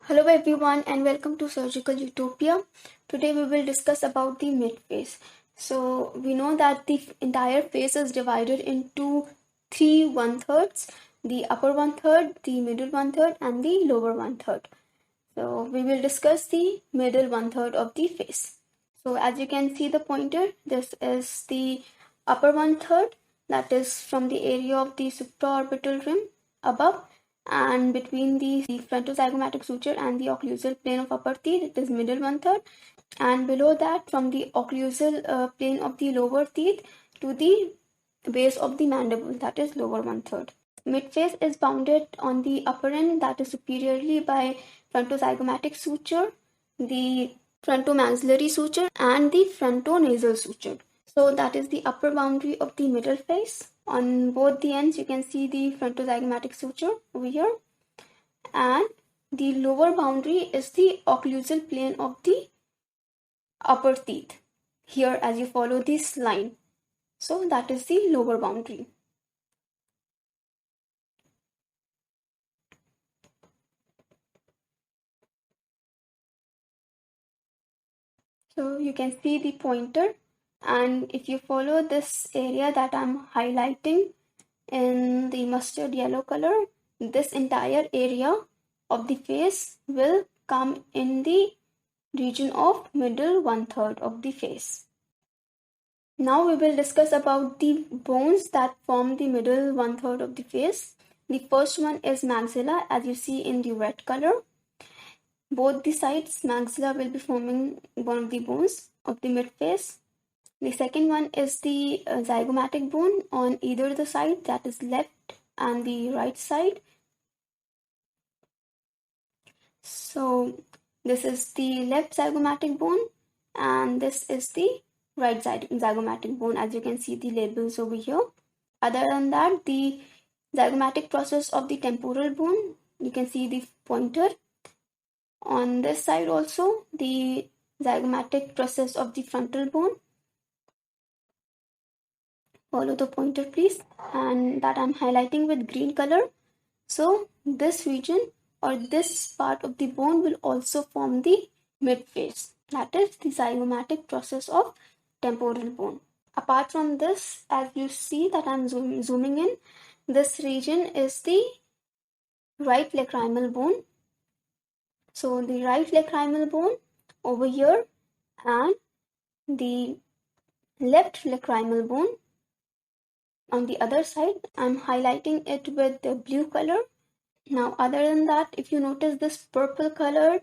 Hello everyone and welcome to Surgical Utopia. Today we will discuss about the mid face. So we know that the entire face is divided into three one-thirds, the upper one-third, the middle one-third and the lower one-third. So we will discuss the middle one-third of the face. So as you can see the pointer, this is the upper one-third, that is from the area of the supraorbital rim above and between the frontozygomatic suture and the occlusal plane of upper teeth, it is middle one-third, and below that from the occlusal plane of the lower teeth to the base of the mandible, that is lower one-third. Midface is bounded on the upper end, that is superiorly, by frontozygomatic suture, the frontomaxillary suture and the frontonasal suture. So that is the upper boundary of the middle face. On both the ends you can see the frontozygomatic suture over here, and the lower boundary is the occlusal plane of the upper teeth here as you follow this line. So that is the lower boundary. So you can see the pointer, and if you follow this area that I'm highlighting in the mustard yellow color, this entire area of the face will come in the region of middle one-third of the face. Now we will discuss about the bones that form the middle one-third of the face. The first one is maxilla, as you see in the red color. Both the sides maxilla will be forming one of the bones of the mid face. The second one is the zygomatic bone on either the side, that is left and the right side. So this is the left zygomatic bone and this is the right zygomatic bone, as you can see the labels over here. Other than that, the zygomatic process of the temporal bone, you can see the pointer. On this side also, the zygomatic process of the frontal bone. Follow the pointer please, and that I'm highlighting with green color. So this region or this part of the bone will also form the midface, that is the zygomatic process of temporal bone. Apart from this, as you see that I'm zooming in, this region is the right lacrimal bone. So the right lacrimal bone over here and the left lacrimal bone on the other side. I'm highlighting it with the blue color. Now other than that, if you notice this purple colored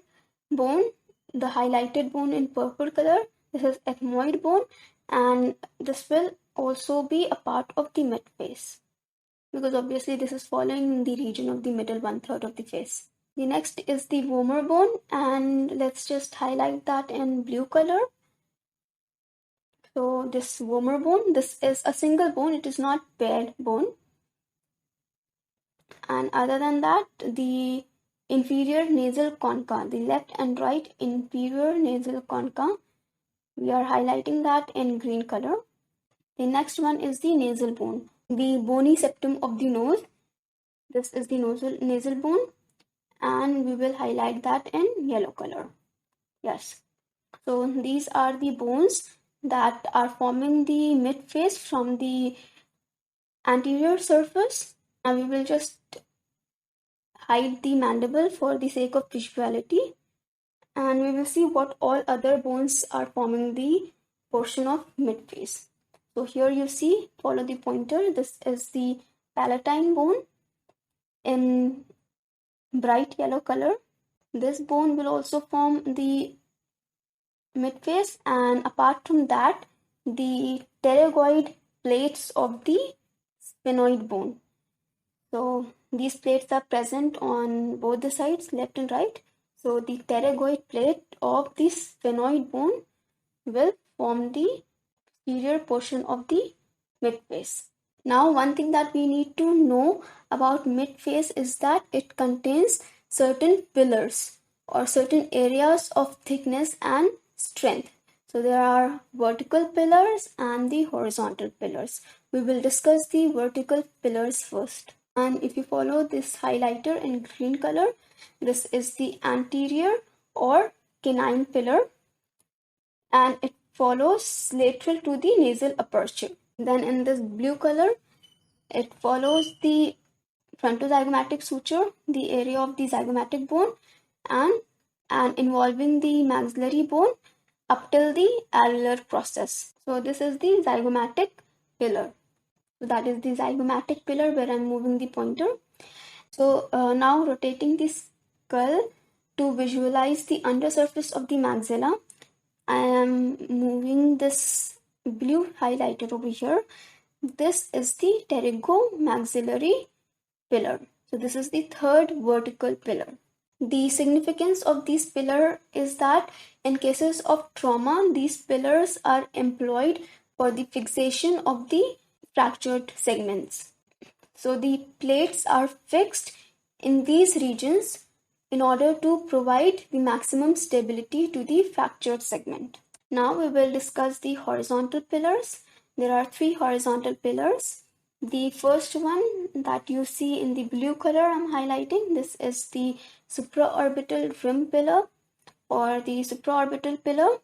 bone, the highlighted bone in purple color, this is ethmoid bone, and this will also be a part of the midface, because obviously this is following the region of the middle one-third of the face. The next is the vomer bone, and let's just highlight that in blue color. So this vomer bone, this is a single bone, it is not paired bone. And other than that, the inferior nasal concha, the left and right inferior nasal concha, we are highlighting that in green color. The next one is the nasal bone, the bony septum of the nose. This is the nasal bone, and we will highlight that in yellow color. Yes. So these are the bones that are forming the midface from the anterior surface, and we will just hide the mandible for the sake of visuality, and we will see what all other bones are forming the portion of midface. So here you see, follow the pointer, this is the palatine bone in bright yellow color. This bone will also form the midface, and apart from that, the pterygoid plates of the sphenoid bone. So these plates are present on both the sides, left and right. So the pterygoid plate of the sphenoid bone will form the posterior portion of the midface. Now, one thing that we need to know about midface is that it contains certain pillars or certain areas of thickness and strength. So there are vertical pillars and the horizontal pillars. We will discuss the vertical pillars first. And if you follow this highlighter in green color, this is the anterior or canine pillar, and it follows lateral to the nasal aperture. Then in this blue color, it follows the frontozygomatic suture, the area of the zygomatic bone, and involving the maxillary bone up till the alveolar process. So this is the zygomatic pillar. So that is the zygomatic pillar where I'm moving the pointer. So now rotating the skull to visualize the undersurface of the maxilla, I am moving this blue highlighter over here. This is the pterygomaxillary pillar. So this is the third vertical pillar. The significance of these pillars is that in cases of trauma, these pillars are employed for the fixation of the fractured segments. So the plates are fixed in these regions in order to provide the maximum stability to the fractured segment. Now we will discuss the horizontal pillars. There are 3 horizontal pillars. The first one that you see in the blue color I'm highlighting, this is the supraorbital rim pillar or the supraorbital pillar.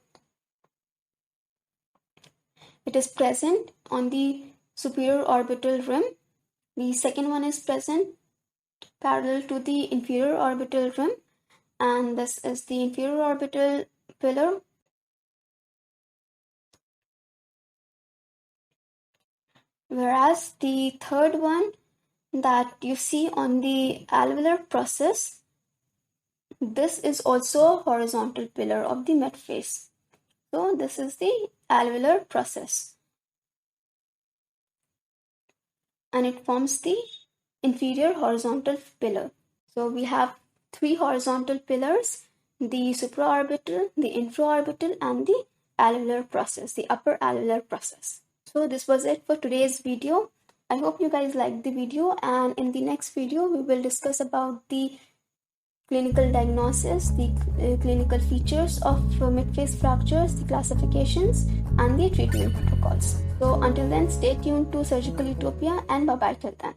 It is present on the superior orbital rim. The second one is present parallel to the inferior orbital rim, and this is the inferior orbital pillar. Whereas the third one that you see on the alveolar process, this is also a horizontal pillar of the metaphyse. So this is the alveolar process, and it forms the inferior horizontal pillar. So we have 3 horizontal pillars: the supraorbital, the infraorbital, and the alveolar process, the upper alveolar process. So this was it for today's video. I hope you guys liked the video, and in the next video we will discuss about the clinical diagnosis, the clinical features of midface fractures, the classifications, and the treatment protocols. So until then, stay tuned to Surgical Utopia, and bye bye till then.